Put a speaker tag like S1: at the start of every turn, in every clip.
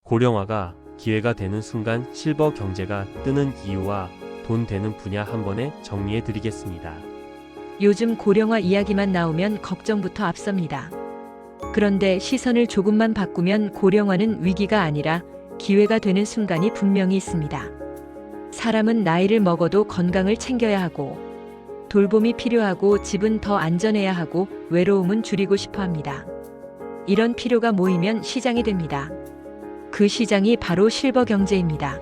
S1: 고령화가 기회가 되는 순간 실버 경제가 뜨는 이유와 돈 되는 분야 한 번에 정리해 드리겠습니다.
S2: 요즘 고령화 이야기만 나오면 걱정부터 앞섭니다. 그런데 시선을 조금만 바꾸면 고령화는 위기가 아니라 기회가 되는 순간이 분명히 있습니다. 사람은 나이를 먹어도 건강을 챙겨야 하고, 돌봄이 필요하고, 집은 더 안전해야 하고, 외로움은 줄이고 싶어 합니다. 이런 필요가 모이면 시장이 됩니다. 그 시장이 바로 실버 경제입니다.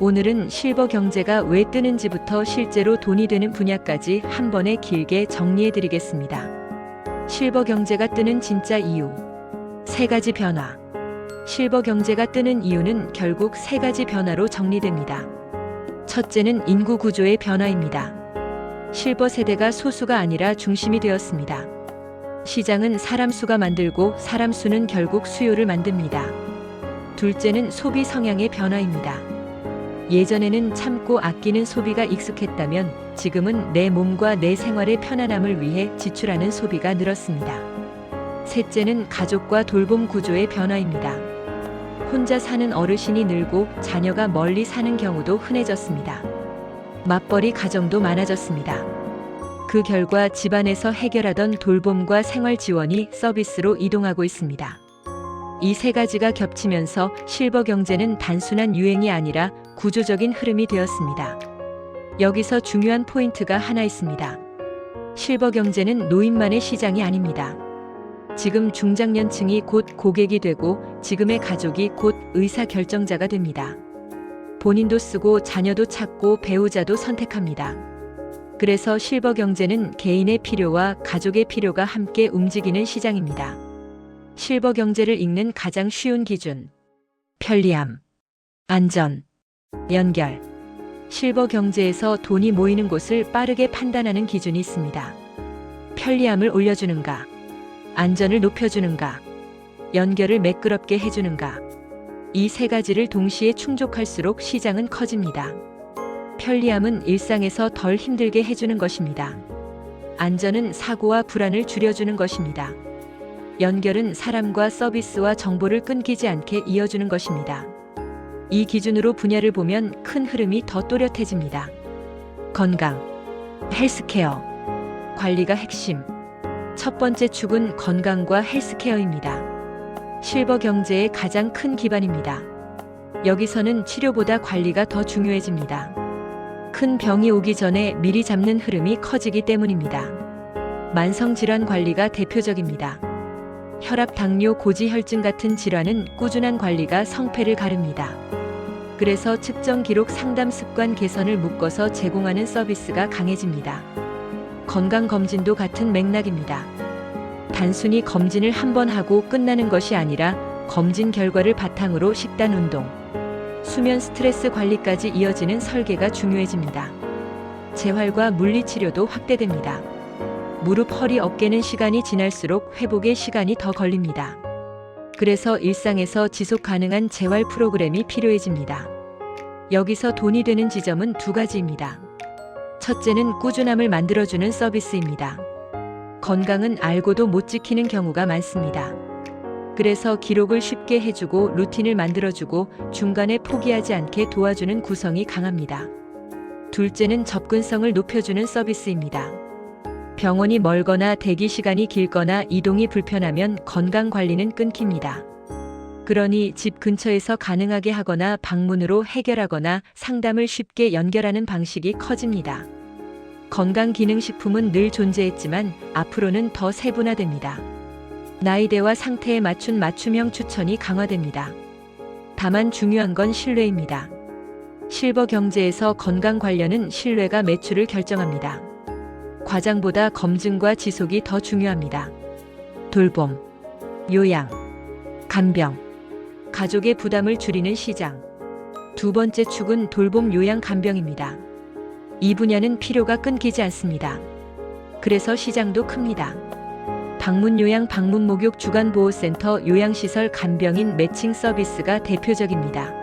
S2: 오늘은 실버 경제가 왜 뜨는지부터 실제로 돈이 되는 분야까지 한 번에 길게 정리해 드리겠습니다. 실버 경제가 뜨는 진짜 이유. 세 가지 변화. 실버 경제가 뜨는 이유는 결국 세 가지 변화로 정리됩니다. 첫째는 인구 구조의 변화입니다. 실버 세대가 소수가 아니라 중심이 되었습니다. 시장은 사람 수가 만들고 사람 수는 결국 수요를 만듭니다. 둘째는 소비 성향의 변화입니다. 예전에는 참고 아끼는 소비가 익숙했다면 지금은 내 몸과 내 생활의 편안함을 위해 지출하는 소비가 늘었습니다. 셋째는 가족과 돌봄 구조의 변화입니다. 혼자 사는 어르신이 늘고 자녀가 멀리 사는 경우도 흔해졌습니다. 맞벌이 가정도 많아졌습니다. 그 결과 집안에서 해결하던 돌봄과 생활 지원이 서비스로 이동하고 있습니다. 이 세 가지가 겹치면서 실버 경제는 단순한 유행이 아니라 구조적인 흐름이 되었습니다. 여기서 중요한 포인트가 하나 있습니다. 실버 경제는 노인만의 시장이 아닙니다. 지금 중장년층이 곧 고객이 되고 지금의 가족이 곧 의사결정자가 됩니다. 본인도 쓰고 자녀도 찾고 배우자도 선택합니다. 그래서 실버 경제는 개인의 필요와 가족의 필요가 함께 움직이는 시장입니다. 실버 경제를 읽는 가장 쉬운 기준. 편리함, 안전, 연결. 실버 경제에서 돈이 모이는 곳을 빠르게 판단하는 기준이 있습니다. 편리함을 올려주는가? 안전을 높여주는가? 연결을 매끄럽게 해주는가? 이 세 가지를 동시에 충족할수록 시장은 커집니다. 편리함은 일상에서 덜 힘들게 해주는 것입니다. 안전은 사고와 불안을 줄여주는 것입니다. 연결은 사람과 서비스와 정보를 끊기지 않게 이어주는 것입니다. 이 기준으로 분야를 보면 큰 흐름이 더 또렷해집니다. 건강, 헬스케어, 관리가 핵심. 첫 번째 축은 건강과 헬스케어입니다. 실버 경제의 가장 큰 기반입니다. 여기서는 치료보다 관리가 더 중요해집니다. 큰 병이 오기 전에 미리 잡는 흐름이 커지기 때문입니다. 만성질환 관리가 대표적입니다. 혈압, 당뇨, 고지혈증 같은 질환은 꾸준한 관리가 성패를 가릅니다. 그래서 측정 기록, 상담 습관 개선을 묶어서 제공하는 서비스가 강해집니다. 건강검진도 같은 맥락입니다. 단순히 검진을 한 번 하고 끝나는 것이 아니라 검진 결과를 바탕으로 식단, 운동, 수면, 스트레스 관리까지 이어지는 설계가 중요해집니다. 재활과 물리치료도 확대됩니다. 무릎, 허리, 어깨는 시간이 지날수록 회복의 시간이 더 걸립니다. 그래서 일상에서 지속 가능한 재활 프로그램이 필요해집니다. 여기서 돈이 되는 지점은 두 가지입니다. 첫째는 꾸준함을 만들어주는 서비스입니다. 건강은 알고도 못 지키는 경우가 많습니다. 그래서 기록을 쉽게 해주고 루틴을 만들어주고 중간에 포기하지 않게 도와주는 구성이 강합니다. 둘째는 접근성을 높여주는 서비스입니다. 병원이 멀거나 대기 시간이 길거나 이동이 불편하면 건강관리는 끊깁니다. 그러니 집 근처에서 가능하게 하거나 방문으로 해결하거나 상담을 쉽게 연결하는 방식이 커집니다. 건강기능식품은 늘 존재했지만 앞으로는 더 세분화됩니다. 나이대와 상태에 맞춘 맞춤형 추천이 강화됩니다. 다만 중요한 건 신뢰입니다. 실버 경제에서 건강 관련은 신뢰가 매출을 결정합니다. 과장보다 검증과 지속이 더 중요합니다. 돌봄, 요양, 간병, 가족의 부담을 줄이는 시장. 두 번째 축은 돌봄, 요양, 간병입니다. 이 분야는 필요가 끊기지 않습니다. 그래서 시장도 큽니다. 방문 요양, 방문 목욕, 주간보호센터, 요양시설, 간병인 매칭 서비스가 대표적입니다.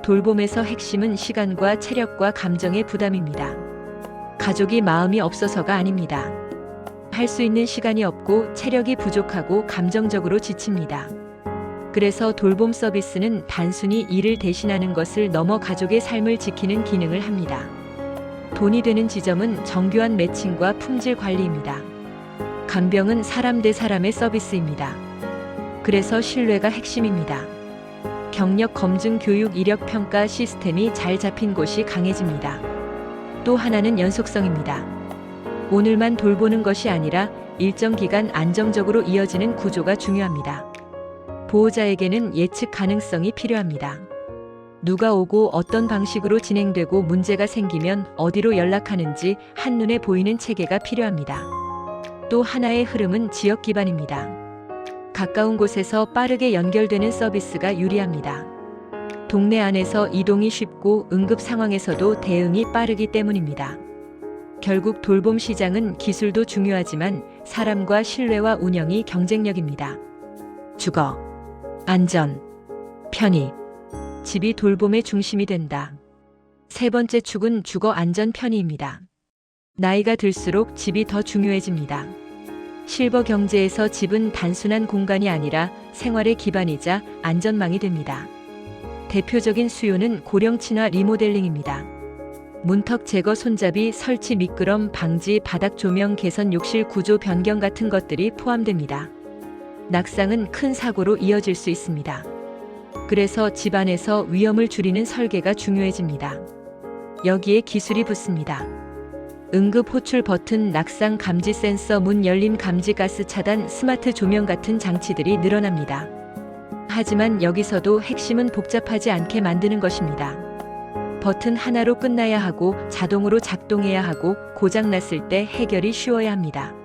S2: 돌봄에서 핵심은 시간과 체력과 감정의 부담입니다. 가족이 마음이 없어서가 아닙니다. 할 수 있는 시간이 없고 체력이 부족하고 감정적으로 지칩니다. 그래서 돌봄 서비스는 단순히 일을 대신하는 것을 넘어 가족의 삶을 지키는 기능을 합니다. 돈이 되는 지점은 정교한 매칭과 품질 관리입니다. 간병은 사람 대 사람의 서비스입니다. 그래서 신뢰가 핵심입니다. 경력 검증 교육 이력 평가 시스템이 잘 잡힌 곳이 강해집니다. 또 하나는 연속성입니다. 오늘만 돌보는 것이 아니라 일정 기간 안정적으로 이어지는 구조가 중요합니다. 보호자에게는 예측 가능성이 필요합니다. 누가 오고 어떤 방식으로 진행되고 문제가 생기면 어디로 연락하는지 한눈에 보이는 체계가 필요합니다. 또 하나의 흐름은 지역 기반입니다. 가까운 곳에서 빠르게 연결되는 서비스가 유리합니다. 동네 안에서 이동이 쉽고 응급 상황에서도 대응이 빠르기 때문입니다. 결국 돌봄 시장은 기술도 중요하지만 사람과 신뢰와 운영이 경쟁력입니다. 주거, 안전, 편의. 집이 돌봄의 중심이 된다. 세 번째 축은 주거 안전 편의입니다. 나이가 들수록 집이 더 중요해집니다. 실버 경제에서 집은 단순한 공간이 아니라 생활의 기반이자 안전망이 됩니다. 대표적인 수요는 고령 친화 리모델링입니다. 문턱 제거, 손잡이 설치, 미끄럼 방지, 바닥 조명 개선, 욕실 구조 변경 같은 것들이 포함됩니다. 낙상은 큰 사고로 이어질 수 있습니다. 그래서 집안에서 위험을 줄이는 설계가 중요해집니다. 여기에 기술이 붙습니다. 응급 호출 버튼, 낙상 감지 센서, 문 열림 감지, 가스 차단, 스마트 조명 같은 장치들이 늘어납니다. 하지만 여기서도 핵심은 복잡하지 않게 만드는 것입니다. 버튼 하나로 끝나야 하고 자동으로 작동해야 하고 고장 났을 때 해결이 쉬워야 합니다.